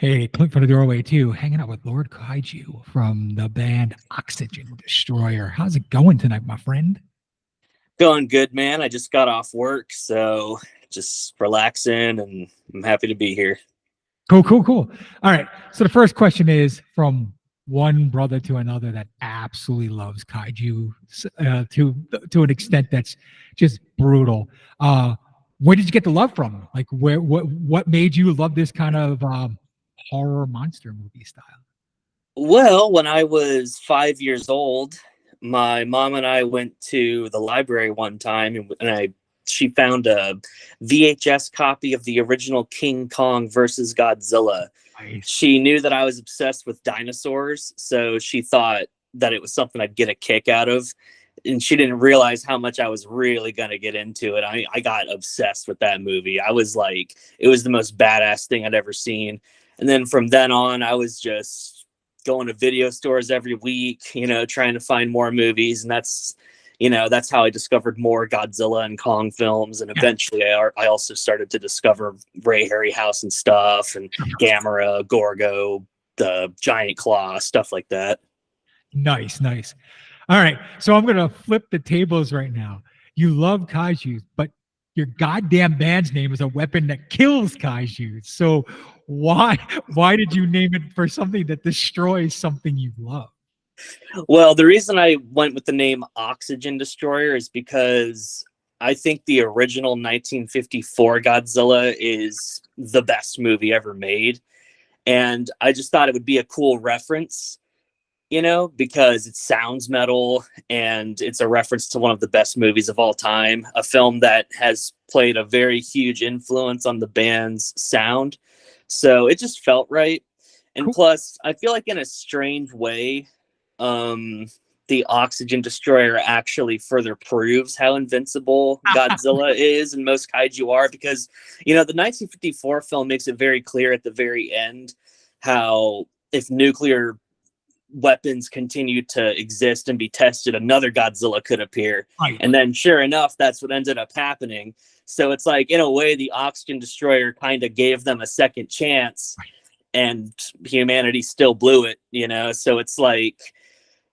Hey, Clint from the doorway too, hanging out with Lord Kaiju from the band Oxygen Destroyer. How's it going tonight, my friend? Going good, man. I just got off work, so just relaxing and I'm happy to be here. Cool, cool, cool. All right. So the first question is from one brother to another that absolutely loves kaiju to an extent that's just brutal. Where did you get the love from? Like, what made you love this kind of horror monster movie style? Well, when I was 5 years old, my mom and I went to the library one time and she found a VHS copy of the original King Kong versus Godzilla. Nice. She knew that I was obsessed with dinosaurs, so she thought that it was something I'd get a kick out of. And she didn't realize how much I was really going to get into it. I got obsessed with that movie. I was like, it was the most badass thing I'd ever seen. And then from then on, I was just going to video stores every week, trying to find more movies. And that's how I discovered more Godzilla and Kong films. And Yeah. eventually I also started to discover Ray Harryhausen and stuff and Gamera, Gorgo, the Giant Claw, stuff like that. Nice, nice. All right. So I'm gonna flip the tables right now. You love kaiju, but your goddamn band's name is a weapon that kills kaiju. So why did you name it for something that destroys something you love? Well, the reason I went with the name Oxygen Destroyer is because I think the original 1954 Godzilla is the best movie ever made. And I just thought it would be a cool reference, because it sounds metal and it's a reference to one of the best movies of all time, a film that has played a very huge influence on the band's sound. So it just felt right. And Cool. plus, I feel like in a strange way, um, the Oxygen Destroyer actually further proves how invincible Godzilla is and most kaiju are, because, the 1954 film makes it very clear at the very end how if nuclear weapons continue to exist and be tested, another Godzilla could appear. Right. And then sure enough, that's what ended up happening. So it's like, in a way, the Oxygen Destroyer kind of gave them a second chance and humanity still blew it. So it's like,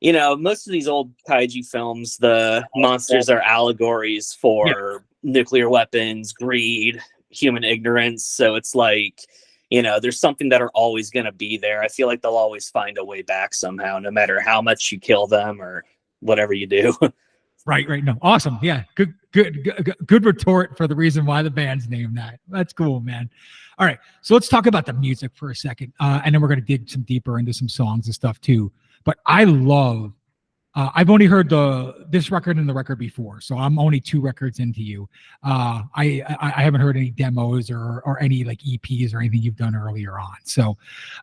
most of these old kaiju films, the monsters are allegories for nuclear weapons, greed, human ignorance. So it's like, there's something that are always going to be there. I feel like they'll always find a way back somehow, no matter how much you kill them or whatever you do. Right, right. No, awesome. Yeah, good retort for the reason why the band's named that. That's cool, man. All right, so let's talk about the music for a second, and then we're gonna dig some deeper into some songs and stuff too. But I love I've only heard this record and the record before, so I'm only two records into you. I haven't heard any demos or any like EPs or anything you've done earlier on. So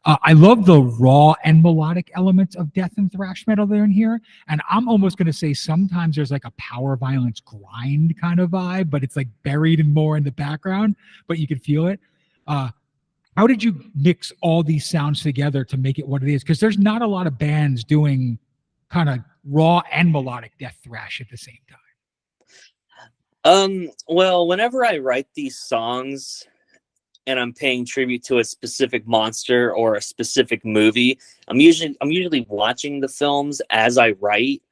I love the raw and melodic elements of death and thrash metal there in here. And I'm almost going to say sometimes there's like a power violence grind kind of vibe, but it's like buried and more in the background, but you can feel it. How did you mix all these sounds together to make it what it is? Because there's not a lot of bands doing kind of raw and melodic death thrash at the same time. Well, whenever I write these songs and I'm paying tribute to a specific monster or a specific movie, I'm usually watching the films as I write.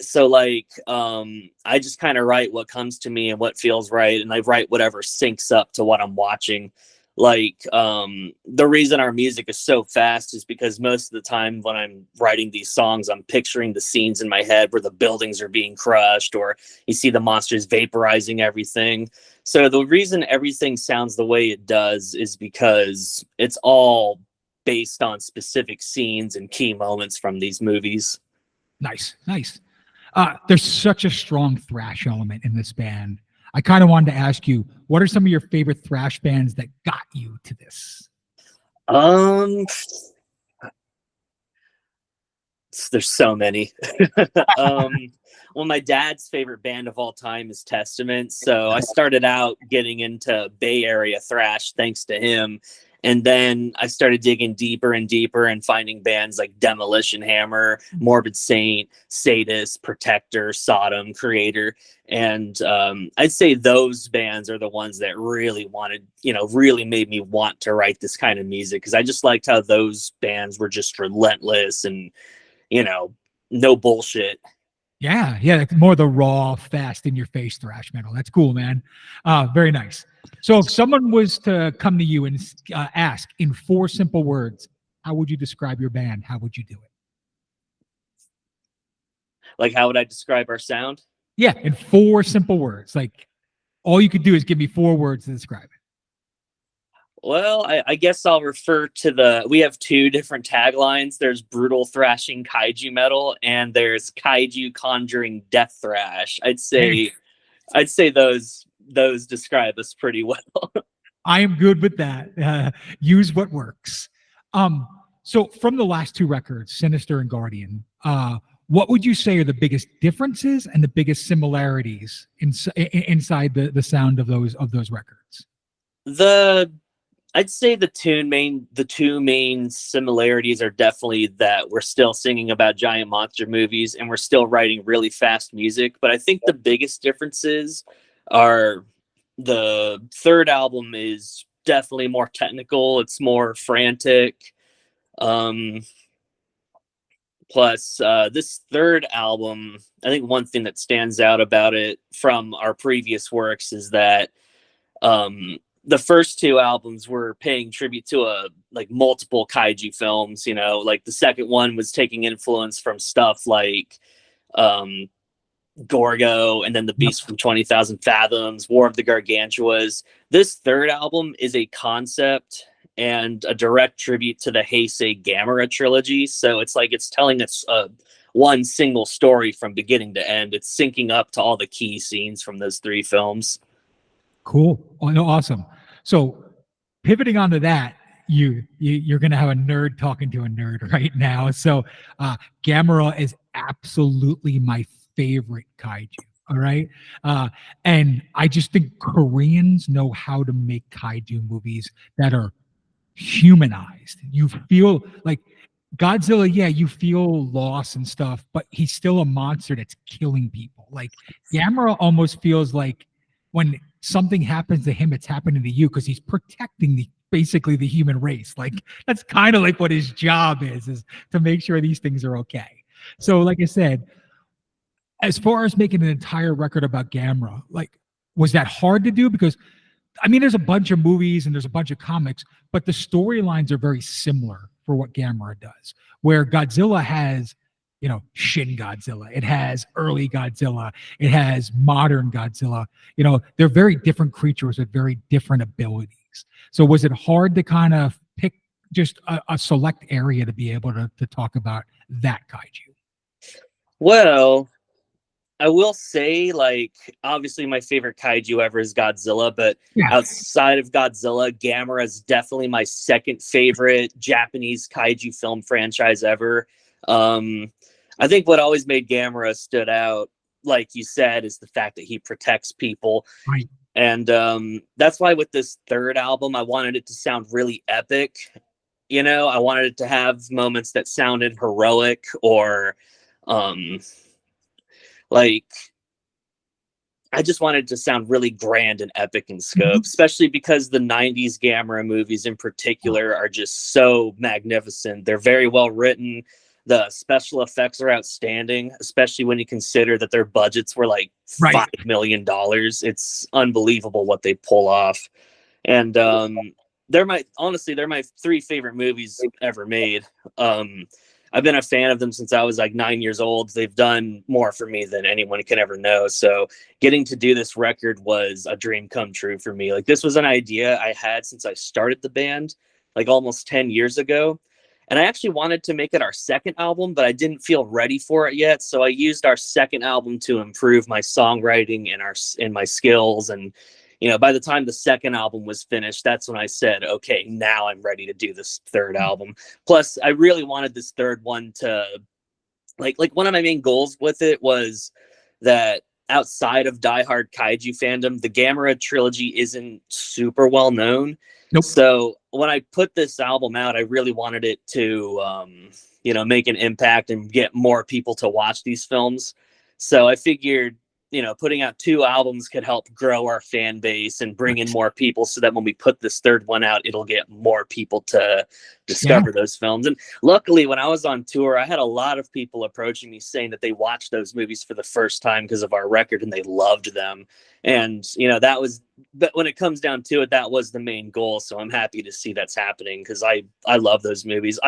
So like I just kind of write what comes to me and what feels right, and I write whatever syncs up to what I'm watching. Like the reason our music is so fast is because most of the time when I'm writing these songs, I'm picturing the scenes in my head where the buildings are being crushed or you see the monsters vaporizing everything. So the reason everything sounds the way it does is because it's all based on specific scenes and key moments from these movies. Nice. There's such a strong thrash element in this band. I kind of wanted to ask you, what are some of your favorite thrash bands that got you to this? There's so many. Well, my dad's favorite band of all time is Testament. So I started out getting into Bay Area thrash thanks to him. And then I started digging deeper and deeper and finding bands like Demolition Hammer, Morbid Saint, Sadist, Protector, Sodom, Creator. And I'd say those bands are the ones that really really made me want to write this kind of music, because I just liked how those bands were just relentless and, no bullshit. Yeah, like more the raw, fast, in your face thrash metal. That's cool, man. Very nice. So if someone was to come to you and ask in 4 simple words, how would you describe your band? How would you do it? Like, how would I describe our sound? Yeah, in 4 simple words. Like, all you could do is give me 4 words to describe it. Well, I guess I'll refer to we have 2 different taglines. There's brutal thrashing kaiju metal, and there's kaiju conjuring death thrash. I'd say those describe us pretty well. I am good with that. Use what works. So from the last 2 records, Sinister and Guardian, what would you say are the biggest differences and the biggest similarities inside the sound of those records? I'd say the 2 main similarities are definitely that we're still singing about giant monster movies and we're still writing really fast music. But I think the biggest differences are the third album is definitely more technical. It's more frantic. Plus, this third album, I think one thing that stands out about it from our previous works is that the first 2 albums were paying tribute to multiple kaiju films. Like the second one was taking influence from stuff like Gorgo, and then the Beast from 20,000 Fathoms, War of the Gargantuas. This third album is a concept and a direct tribute to the Heisei Gamera trilogy. So it's like it's telling us one single story from beginning to end. It's syncing up to all the key scenes from those 3 films. Cool. Oh, no, awesome. So pivoting onto that, you're going to have a nerd talking to a nerd right now. So Gamera is absolutely my favorite kaiju. All right. And I just think Koreans know how to make kaiju movies that are humanized. You feel like Godzilla, yeah, you feel loss and stuff, but he's still a monster that's killing people. Like Gamera almost feels like when something happens to him, it's happening to you, because he's protecting basically the human race. Like that's kind of like what his job is to make sure these things are okay. So like I said, as far as making an entire record about Gamera, like, was that hard to do? Because I mean, there's a bunch of movies and there's a bunch of comics, but the storylines are very similar for what Gamera does, where Godzilla has, Shin Godzilla, it has early Godzilla, it has modern Godzilla. They're very different creatures with very different abilities. So was it hard to kind of pick just a select area to be able to talk about that kaiju? Well, I will say, obviously my favorite kaiju ever is Godzilla, but outside of Godzilla, Gamera is definitely my second favorite Japanese kaiju film franchise ever. I think what always made Gamera stood out, like you said, is the fact that he protects people. Right. And that's why with this third album, I wanted it to sound really epic. I wanted it to have moments that sounded heroic or I just wanted to sound really grand and epic in scope, especially because the 90s Gamera movies in particular are just so magnificent. They're very well written. The special effects are outstanding, especially when you consider that their budgets were like $5 million. It's unbelievable what they pull off. And they're my 3 favorite movies ever made. I've been a fan of them since I was like 9 years old. They've done more for me than anyone can ever know. So getting to do this record was a dream come true for me. Like, this was an idea I had since I started the band, like almost 10 years ago. And I actually wanted to make it our second album, but I didn't feel ready for it yet. So I used our second album to improve my songwriting and my skills. And by the time the second album was finished, that's when I said, okay, now I'm ready to do this third album. Plus, I really wanted this third one to like one of my main goals with it was that outside of diehard kaiju fandom, the Gamera trilogy isn't super well known. Nope. So when I put this album out, I really wanted it to, make an impact and get more people to watch these films. So I figured, putting out 2 albums could help grow our fan base and bring in more people so that when we put this third one out, it'll get more people to discover those films. And luckily, when I was on tour, I had a lot of people approaching me saying that they watched those movies for the first time because of our record and they loved them. And, but when it comes down to it, that was the main goal. So I'm happy to see that's happening because I love those movies.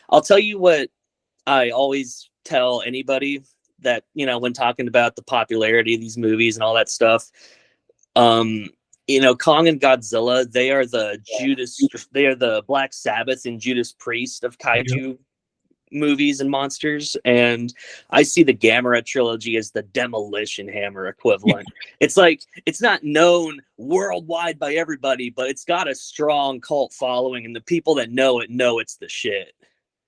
I'll tell you what I always tell anybody that, when talking about the popularity of these movies and all that stuff, Kong and Godzilla, they are the Black Sabbath and Judas Priest of kaiju movies and monsters. And I see the Gamera trilogy as the Demolition Hammer equivalent. It's like, it's not known worldwide by everybody, but it's got a strong cult following, and the people that know it's the shit.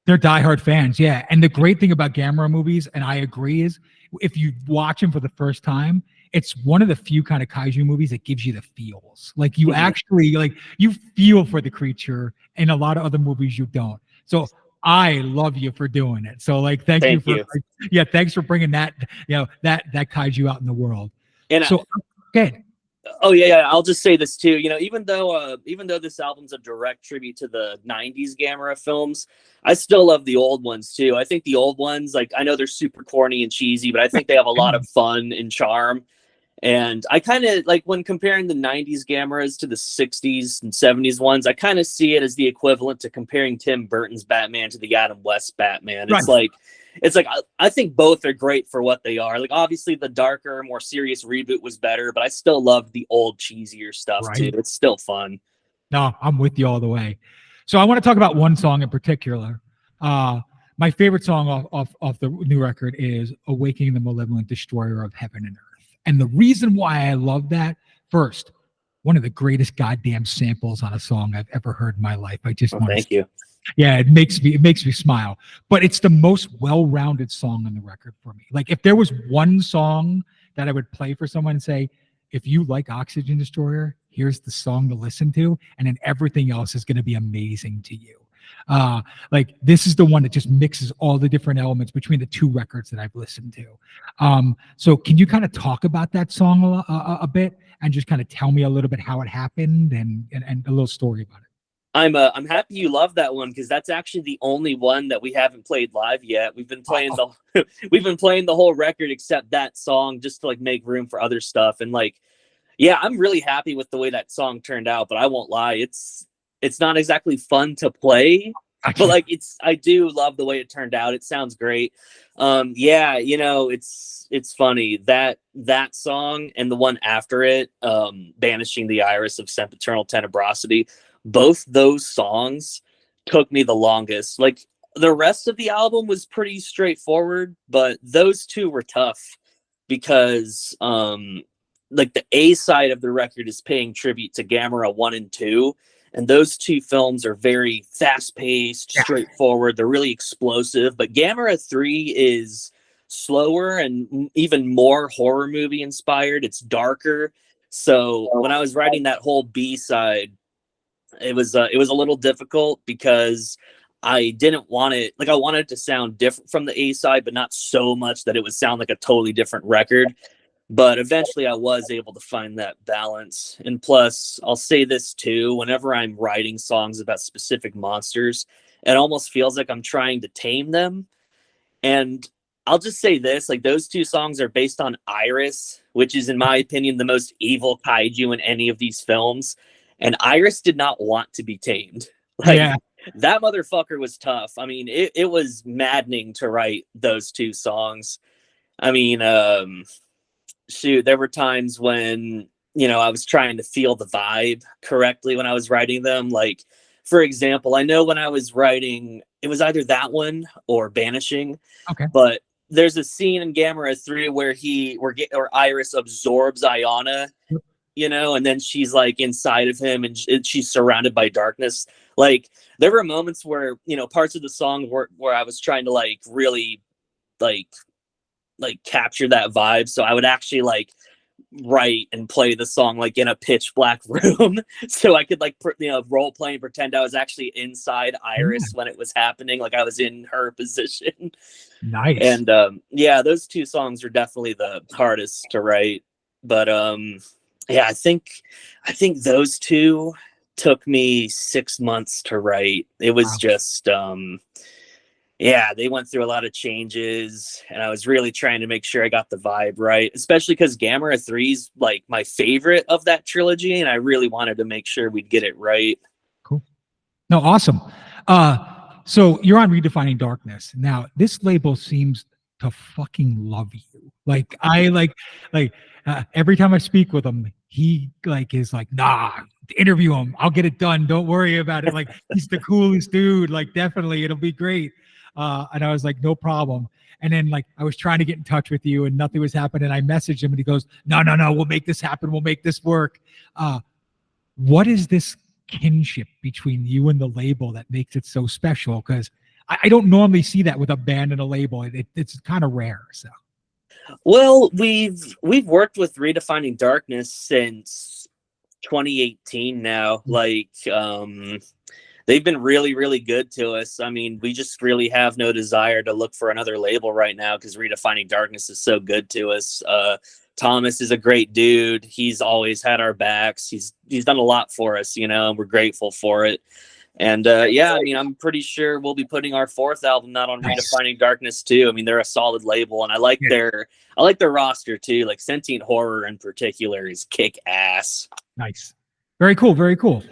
They're diehard fans, yeah. And the great thing about Gamera movies, and I agree, is if you watch them for the first time, it's one of the few kind of kaiju movies that gives you the feels. Like you actually, you feel for the creature. In a lot of other movies, you don't. So I love you for doing it. So thank you. Thanks for bringing that, that kaiju out in the world. And so, good. Oh yeah. I'll just say this too. Even though this album's a direct tribute to the '90s Gamera films, I still love the old ones too. I think the old ones, I know they're super corny and cheesy, but I think they have a lot of fun and charm. And I kind of when comparing the '90s Gameras to the '60s and '70s ones, I kind of see it as the equivalent to comparing Tim Burton's Batman to the Adam West Batman. Right. It's like I think both are great for what they are. Obviously the darker, more serious reboot was better, but I still love the old cheesier stuff too. It's still fun. No, I'm with you all the way. So I want to talk about one song in particular. My favorite song off the new record is "Awakening the Malevolent Destroyer of Heaven and Earth." And the reason why I love that, first, one of the greatest goddamn samples on a song I've ever heard in my life. I just want to thank you. Yeah, it makes me smile. But it's the most well-rounded song on the record for me. If there was one song that I would play for someone and say, if you like Oxygen Destroyer, here's the song to listen to, and then everything else is going to be amazing to you. This is the one that just mixes all the different elements between the 2 records that I've listened to. So can you kind of talk about that song a bit and just kind of tell me a little bit how it happened and a little story about it? I'm happy you love that one because that's actually the only one that we haven't played live yet. We've been playing the whole record except that song just to like make room for other stuff. And like, yeah, I'm really happy with the way that song turned out, but I won't lie, it's not exactly fun to play, but like I do love the way it turned out. It sounds great. Yeah, you know, it's funny that song and the one after it, Banishing the Iris of Sempiternal Tenebrosity, both those songs took me the longest. Like the rest of the album was pretty straightforward, but those two were tough because like the A side of the record is paying tribute to Gamera 1 and 2, and those two films are very fast-paced, straightforward. They're really explosive, but Gamera 3 is slower and even more horror movie inspired. It's darker. So when I was writing that whole B side, it was a little difficult because I didn't want it, like I wanted it to sound different from the A side, but not so much that it would sound like a totally different record. But eventually I was able to find that balance. And plus, I'll say this too, whenever I'm writing songs about specific monsters, it almost feels like I'm trying to tame them. And I'll just say this, like those two songs are based on Iris, which is in my opinion the most evil kaiju in any of these films. And Iris did not want to be tamed. Like that motherfucker was tough. I mean, it was maddening to write those two songs. I mean, shoot, there were times when, you know, I was trying to feel the vibe correctly when I was writing them. Like, for example, I know when I was writing, it was either that one or Banishing. Okay. But there's a scene in Gamera 3 where Iris absorbs Ayana, you know, and then she's like inside of him and she's surrounded by darkness. Like there were moments where, you know, parts of the song where I was trying to like really like capture that vibe. So I would actually like write and play the song like in a pitch black room so I could like role play and pretend I was actually inside Iris when it was happening, like I was in her position. Nice. And yeah, those two songs are definitely the hardest to write. But yeah, I think those two took me 6 months to write. It was just yeah, they went through a lot of changes, and I was really trying to make sure I got the vibe right, especially because Gamera 3's like my favorite of that trilogy, and I really wanted to make sure we'd get it right. Cool. No, awesome. So you're on Redefining Darkness. Now, this label seems to fucking love you. Like, I every time I speak with him, he like is like, nah, interview him. I'll get it done. Don't worry about it. Like, he's the coolest dude. Like, definitely, it'll be great. And I was like, no problem. And then like I was trying to get in touch with you and nothing was happening. I messaged him and he goes, no, we'll make this happen. We'll make this work. What is this kinship between you and the label that makes it so special? Because I don't normally see that with a band and a label. It's kind of rare. So, well, we've worked with Redefining Darkness since 2018 now. Like, they've been really, really good to us. I mean, we just really have no desire to look for another label right now because Redefining Darkness is so good to us. Thomas is a great dude. He's always had our backs. He's done a lot for us, you know, and we're grateful for it. And yeah, I mean, I'm pretty sure we'll be putting our 4th album out on Redefining Darkness too. I mean, they're a solid label, and I like their roster too. Like Sentient Horror in particular is kick ass. Nice. Very cool. Very cool.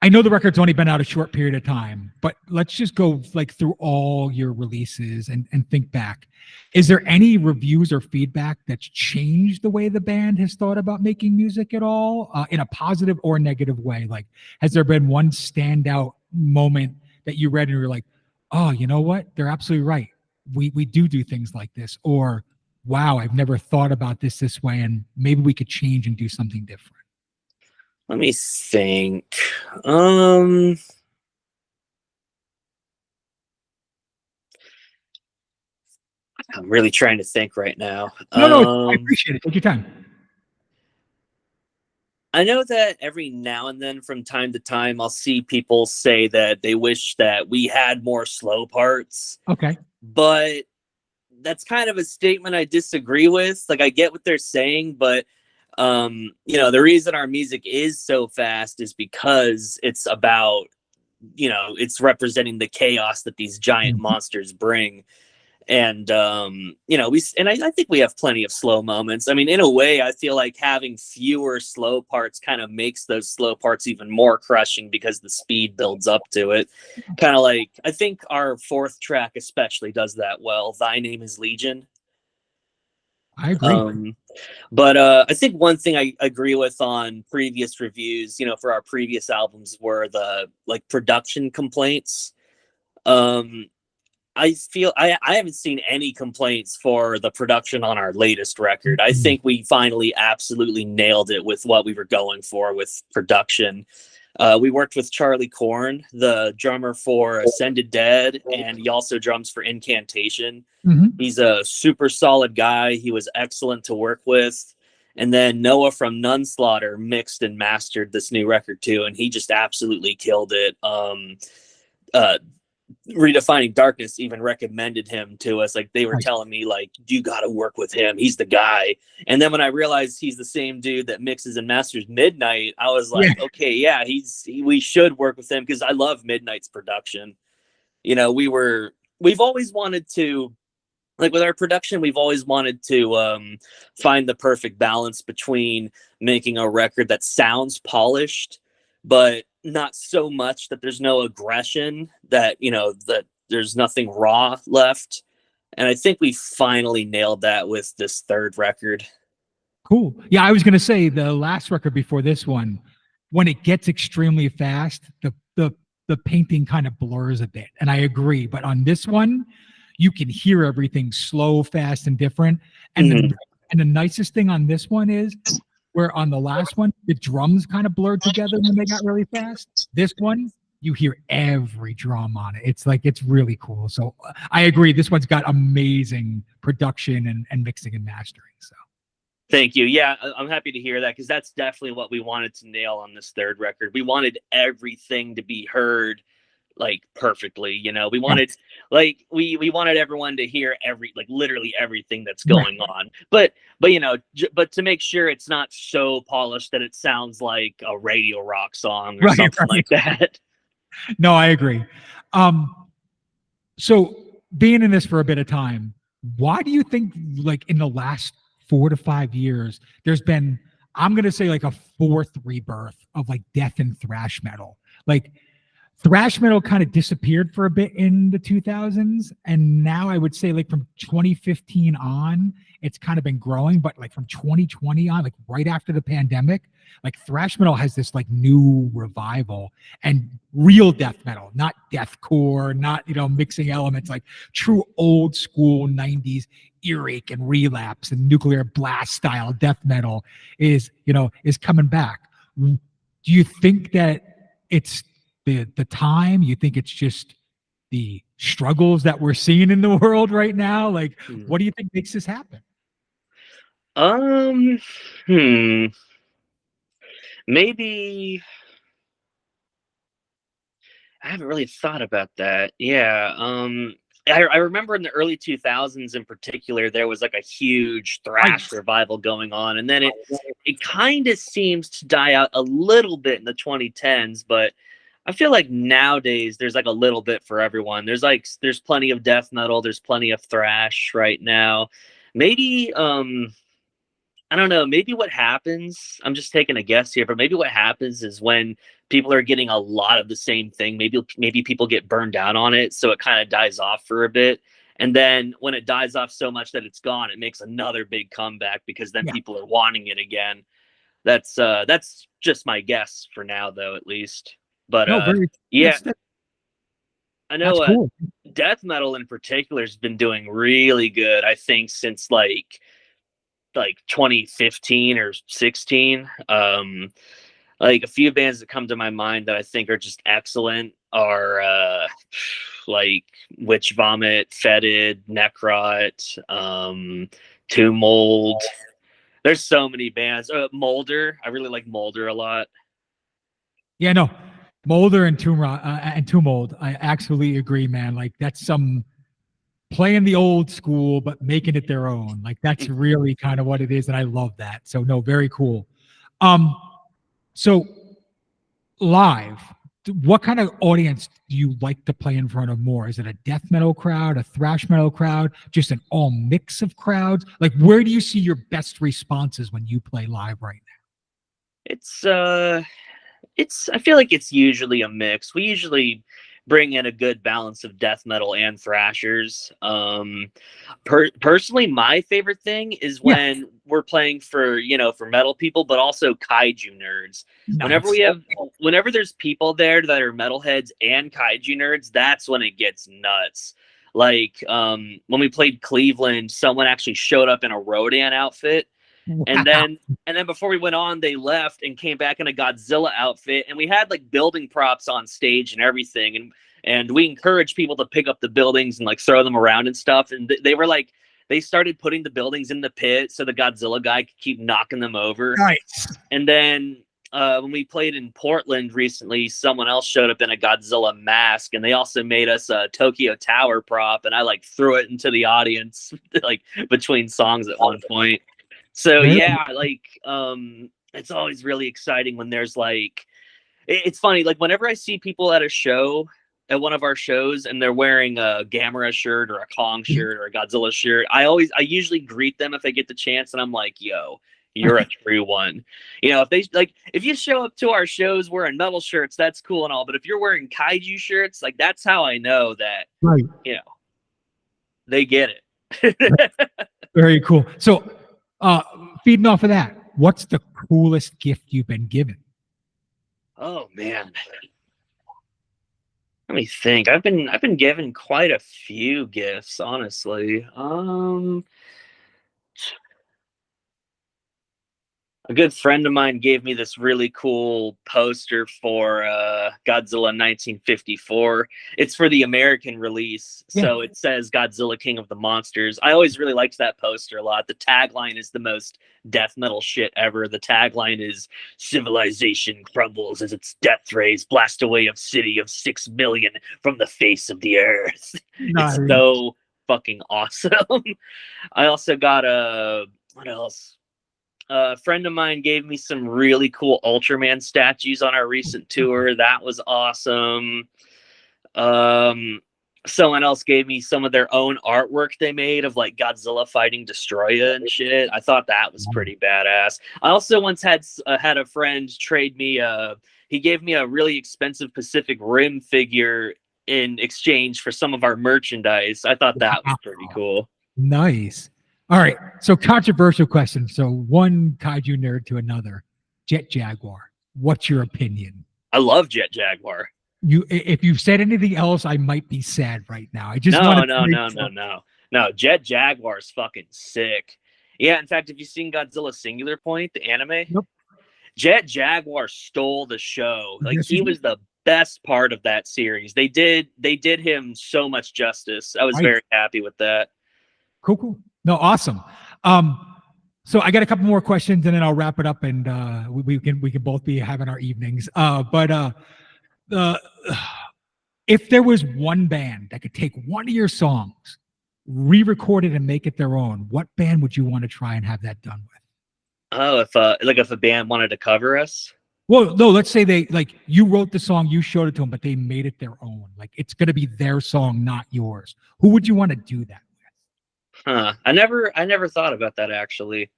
I know the record's only been out a short period of time, but let's just go like through all your releases and think back. Is there any reviews or feedback that's changed the way the band has thought about making music at all, in a positive or negative way? Like, has there been one standout moment that you read and you're like, oh, you know what? They're absolutely right. We do things like this. Or, wow, I've never thought about this way, and maybe we could change and do something different. Let me think. I'm really trying to think right now. No, I appreciate it. Take your time. I know that every now and then, from time to time, I'll see people say that they wish that we had more slow parts. Okay. But that's kind of a statement I disagree with. Like, I get what they're saying, but you know, the reason our music is so fast is because it's about, you know, it's representing the chaos that these giant monsters bring. And you know, I think we have plenty of slow moments. I mean, in a way, I feel like having fewer slow parts kind of makes those slow parts even more crushing because the speed builds up to it. Kind of like, I think our 4th track especially does that well. Thy Name is Legion. I agree. But I think one thing I agree with on previous reviews, you know, for our previous albums were the like production complaints. I feel I haven't seen any complaints for the production on our latest record. I think we finally absolutely nailed it with what we were going for with production. We worked with Charlie Korn, the drummer for Ascended Dead, and he also drums for Incantation. He's a super solid guy. He was excellent to work with. And then Noah from Nunslaughter mixed and mastered this new record too, and he just absolutely killed it. Redefining Darkness even recommended him to us. Like, they were telling me, like, you got to work with him. He's the guy. And then when I realized he's the same dude that mixes and masters Midnight, I was like, okay, yeah, we should work with him because I love Midnight's production. You know, we've always wanted to, like, with our production, we've always wanted to find the perfect balance between making a record that sounds polished, but not so much that there's no aggression, that, you know, that there's nothing raw left. And I think we finally nailed that with this 3rd record. Cool. Yeah, I was going to say the last record before this one, when it gets extremely fast, the painting kind of blurs a bit. And I agree. But on this one, you can hear everything slow, fast, and different. And the nicest thing on this one is, where on the last one, the drums kind of blurred together when they got really fast. This one, you hear every drum on it. It's like, it's really cool. So I agree. This one's got amazing production and mixing and mastering. So Thank you. Yeah, I'm happy to hear that, because that's definitely what we wanted to nail on this third record. We wanted everything to be heard like perfectly. We wanted, yes, like, we wanted everyone to hear literally everything that's right, going on. But but to make sure it's not so polished that it sounds like a radio rock song or right, something right. like that. No, I agree. Um, so being in this for a bit of time, why do you think like in the last 4 to 5 years, there's been, I'm gonna say like a fourth rebirth of like death and thrash metal? Like thrash metal kind of disappeared for a bit in the 2000s, and now I would say like from 2015 on it's kind of been growing, but like from 2020 on, like right after the pandemic, like thrash metal has this like new revival, and real death metal, not deathcore, not mixing elements, like true old school 90s earache and relapse and nuclear blast style death metal is coming back. Do you think that it's the time? You think it's just the struggles that we're seeing in the world right now? Like, what do you think makes this happen? Um, hmm. Maybe I haven't really thought about that. Yeah. I remember in the early 2000s in particular, there was like a huge Right. thrash revival going on, and then it kind of seems to die out a little bit in the 2010s. But I feel like nowadays there's like a little bit for everyone. There's plenty of death metal, there's plenty of thrash right now. Maybe I don't know. Maybe what happens, I'm just taking a guess here, but maybe what happens is when people are getting a lot of the same thing, maybe people get burned out on it, so it kind of dies off for a bit. And then when it dies off so much that it's gone, it makes another big comeback because then Yeah. people are wanting it again. That's just my guess for now, though, at least. But No, very. yeah, I That's know cool. death metal in particular has been doing really good, I think, since like 2015 or 16. Like a few bands that come to my mind that I think are just excellent are like Witch Vomit, Fetid, Necrot, Tomb Mold. There's so many bands. Molder, I really like Molder a lot. Yeah, no, Molder and Tomb Mold. I absolutely agree, man. Like that's some playing the old school but making it their own. Like that's really kind of what it is, and I love that. So no, very cool. Um, so live, what kind of audience do you like to play in front of more? Is it a death metal crowd, a thrash metal crowd, just an all mix of crowds? Like where do you see your best responses when you play live right It's I feel like it's usually a mix. We usually bring in a good balance of death metal and thrashers. Personally, my favorite thing is now? Yeah, when we're playing for for metal people, but also kaiju nerds. Whenever nice. we have, whenever there's people there that are metalheads and kaiju nerds, that's when it gets nuts. Like when we played Cleveland, someone actually showed up in a Rodan outfit, and Wow. then before we went on, they left and came back in a Godzilla outfit, and we had like building props on stage and everything, and we encouraged people to pick up the buildings and like throw them around and stuff, and they were like, they started putting the buildings in the pit so the Godzilla guy could keep knocking them over. Nice. And then when we played in Portland recently, someone else showed up in a Godzilla mask, and they also made us a Tokyo Tower prop, and I like threw it into the audience like between songs at one point. So Very yeah, like it's always really exciting when there's like it's funny, like whenever I see people at a show, at one of our shows, and they're wearing a Gamera shirt or a Kong shirt or a Godzilla shirt, I usually greet them if I get the chance, and I'm like, yo, you're a true one. If you show up to our shows wearing metal shirts, that's cool and all, but if you're wearing kaiju shirts, like that's how I know that, right. you know, they get it. Very cool. So, uh, feeding off of that, what's the coolest gift you've been given? Oh man. Let me think. I've been given quite a few gifts, honestly. A good friend of mine gave me this really cool poster for Godzilla 1954. It's for the American release. Yeah. So it says Godzilla King of the Monsters. I always really liked that poster a lot. The tagline is the most death metal shit ever. The tagline is civilization crumbles as its death rays blast away a city of 6 million from the face of the earth. Nice. It's so fucking awesome. I also got what else? A friend of mine gave me some really cool Ultraman statues on our recent tour. That was awesome. Someone else gave me some of their own artwork they made of like Godzilla fighting Destroya and shit. I thought that was pretty badass. I also once had a friend trade me. He gave me a really expensive Pacific Rim figure in exchange for some of our merchandise. I thought that was pretty cool. Nice. All right. So controversial question. So one kaiju nerd to another. Jet Jaguar. What's your opinion? I love Jet Jaguar. If you've said anything else, I might be sad right now. I just no. Jet Jaguar's fucking sick. Yeah, in fact, have you seen Godzilla Singular Point, the anime? Nope. Jet Jaguar stole the show. Like Yes, he was the best part of that series. They did him so much justice. I was very happy with that. Cool. No, awesome. So I got a couple more questions and then I'll wrap it up and we can both be having our evenings. If there was one band that could take one of your songs, re-record it and make it their own, what band would you want to try and have that done with? Oh, if a band wanted to cover us? Well, no, let's say they you wrote the song, you showed it to them, but they made it their own. Like it's going to be their song, not yours. Who would you want to do that with? Huh. I never thought about that actually.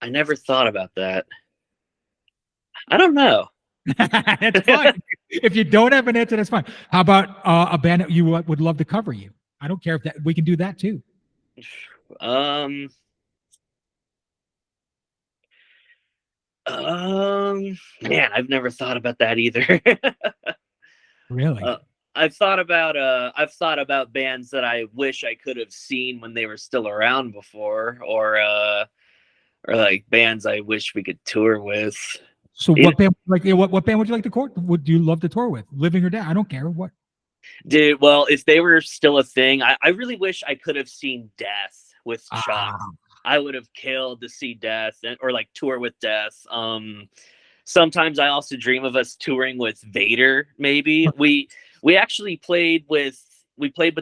I never thought about that. I don't know. That's fine. If you don't have an answer, that's fine. How about a band that you would love to cover you? I don't care if that we can do that too. Man, I've never thought about that either. Really? I've thought about bands that I wish I could have seen when they were still around before, or like bands I wish we could tour with. So what band what band would you like to tour? Would you love to tour with? Living or dead? I don't care what. Dude, well, if they were still a thing, I really wish I could have seen Death with Chuck. I would have killed to see Death or like tour with Death. Sometimes I also dream of us touring with Vader. Maybe we actually played with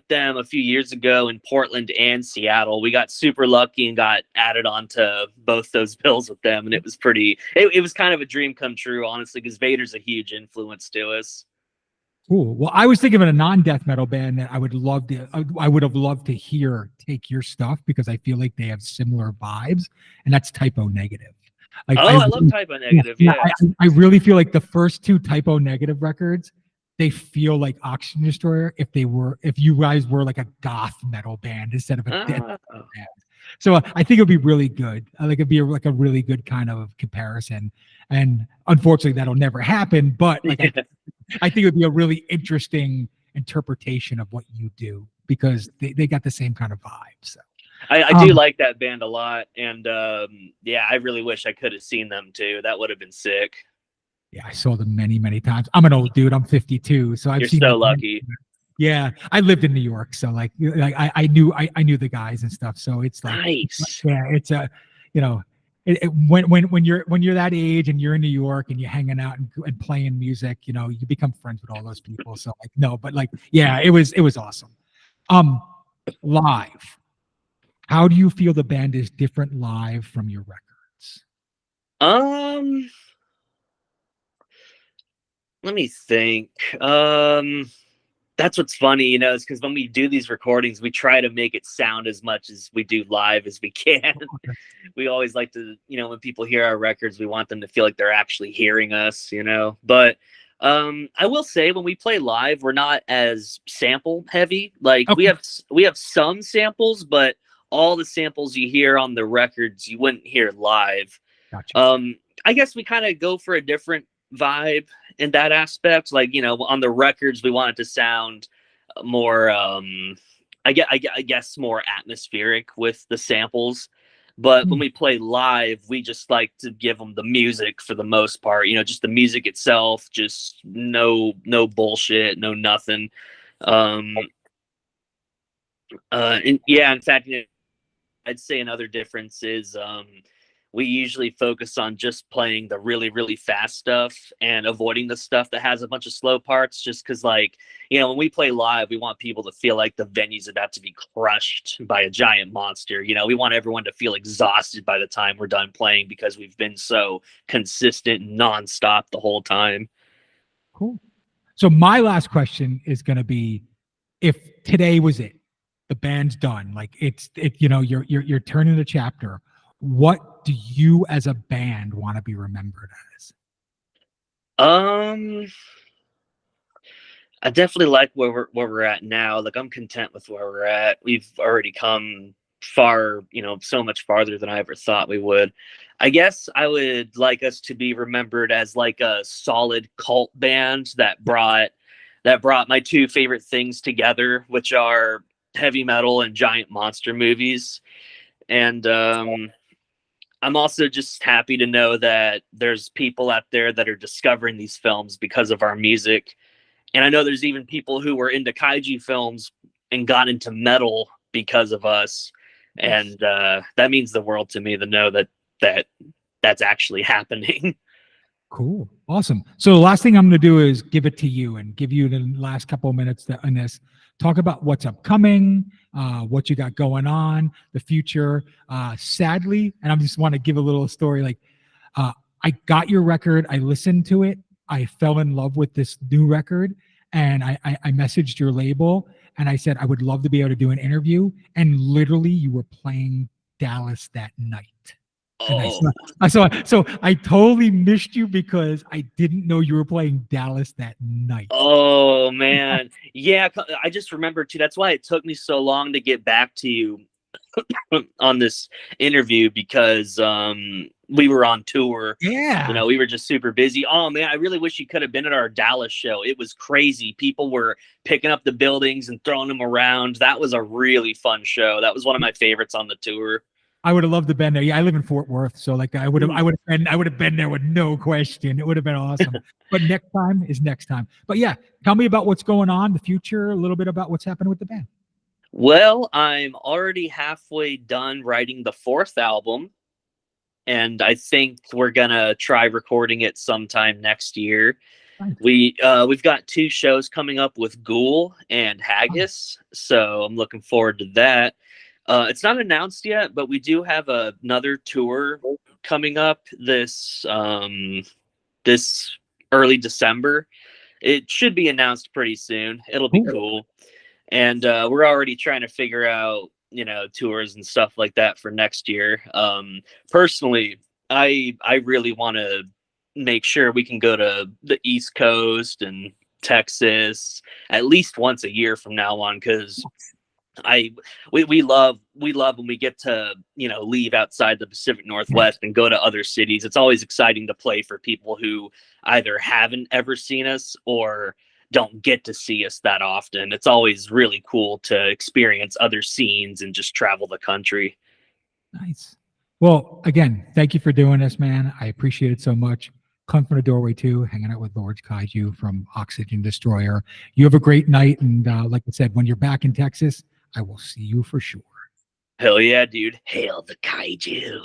them a few years ago in Portland and Seattle. We got super lucky and got added onto both those bills with them, and it was it was kind of a dream come true, honestly, because Vader's a huge influence to us. Cool. Well, I was thinking of a non-death metal band that I would have loved to hear take your stuff because I feel like they have similar vibes, and that's Typo Negative. Like, I love Typo Negative. Yeah. I really feel like the first two Typo Negative records, they feel like Oxygen Destroyer if you guys were like a goth metal band instead of a death metal band. So I think it'd be really good. I think it'd be like a really good kind of comparison. And unfortunately, that'll never happen. But like, I think it would be a really interesting interpretation of what you do because they got the same kind of vibe. So I do like that band a lot, and yeah, I really wish I could have seen them too. That would have been sick. Yeah, I saw them many, many times. I'm an old dude. I'm 52, so You're so lucky. Yeah, I lived in New York, so like I knew the guys and stuff. So it's like, nice. Yeah, it's a, when you're that age and you're in New York and you're hanging out and playing music, you become friends with all those people. So like, no, but like, yeah, it was awesome. Live, how do you feel the band is different live from your records? Let me think. That's what's funny, is because when we do these recordings, we try to make it sound as much as we do live as we can. We always like to, when people hear our records, we want them to feel like they're actually hearing us, But I will say when we play live, we're not as sample heavy. Like we have some samples, but all the samples you hear on the records, you wouldn't hear live. Gotcha. I guess we kind of go for a different vibe in that aspect. Like, on the records, we want it to sound more, I guess more atmospheric with the samples. But when Hmm. we play live, we just like to give them the music for the most part. You know, just the music itself, just no bullshit, no nothing. Um, and yeah, in fact, you know, I'd say another difference is we usually focus on just playing the really fast stuff and avoiding the stuff that has a bunch of slow parts. Just because, like, you know, when we play live, we want people to feel like the venue's about to be crushed by a giant monster. You know, we want everyone to feel exhausted by the time we're done playing because we've been so consistent and nonstop the whole time. Cool. So my last question is going to be, if today was it, the band's done, like you know, you're turning the chapter. What do you as a band want to be remembered as? Um, I definitely like where we're at now. Like, I'm content with where we're at. We've already come far, you know, so much farther than I ever thought we would. I guess I would like us to be remembered as like a solid cult band that brought my two favorite things together, which are heavy metal and giant monster movies. And I'm also just happy to know that there's people out there that are discovering these films because of our music, and I know there's even people who were into kaiju films and got into metal because of us. Nice. And that means the world to me to know that that's actually happening. Cool. Awesome. So the last thing I'm going to do is give it to you and give you the last couple of minutes on this. Talk about what's upcoming, what you got going on, the future. Sadly, and I just want to give a little story. Like, uh, I got your record. I listened to it. I fell in love with this new record, and I messaged your label and I said I would love to be able to do an interview. And literally, you were playing Dallas that night. And Oh, so I totally missed you because I didn't know you were playing Dallas that night. oh man. Yeah, I just remember too. That's why it took me so long to get back to you on this interview, because we were on tour. You Yeah, know, we were just super busy. Oh man, I really wish you could have been at our Dallas show. It was crazy. People were picking up the buildings and throwing them around. That was a really fun show. That was one of my favorites on the tour. I would have loved to been there. Yeah, I live in Fort Worth, so like Mm. I would have been there with no question. It would have been awesome. But next time is next time. But yeah, tell me about what's going on, the future, a little bit about what's happening with the band. Well, I'm already halfway done writing the fourth album, and I think we're gonna try recording it sometime next year. Nice. We've got two shows coming up with Ghoul and Haggis, so I'm looking forward to that. It's not announced yet, but we do have another tour coming up this early December. It should be announced pretty soon. It'll be Cool. cool, and we're already trying to figure out, you know, tours and stuff like that for next year. Personally, I really want to make sure we can go to the East Coast and Texas at least once a year from now on, because I we love when we get to, you know, leave outside the Pacific Northwest and go to other cities. It's always exciting to play for people who either haven't ever seen us or don't get to see us that often. It's always really cool to experience other scenes and just travel the country. Nice. Well, again, thank you for doing this, man. I appreciate it so much. Come from the doorway too, hanging out with Lord Kaiju from Oxygen Destroyer. You have a great night, and like I said, when you're back in Texas, I will see you for sure. Hell yeah, dude. Hail the kaiju.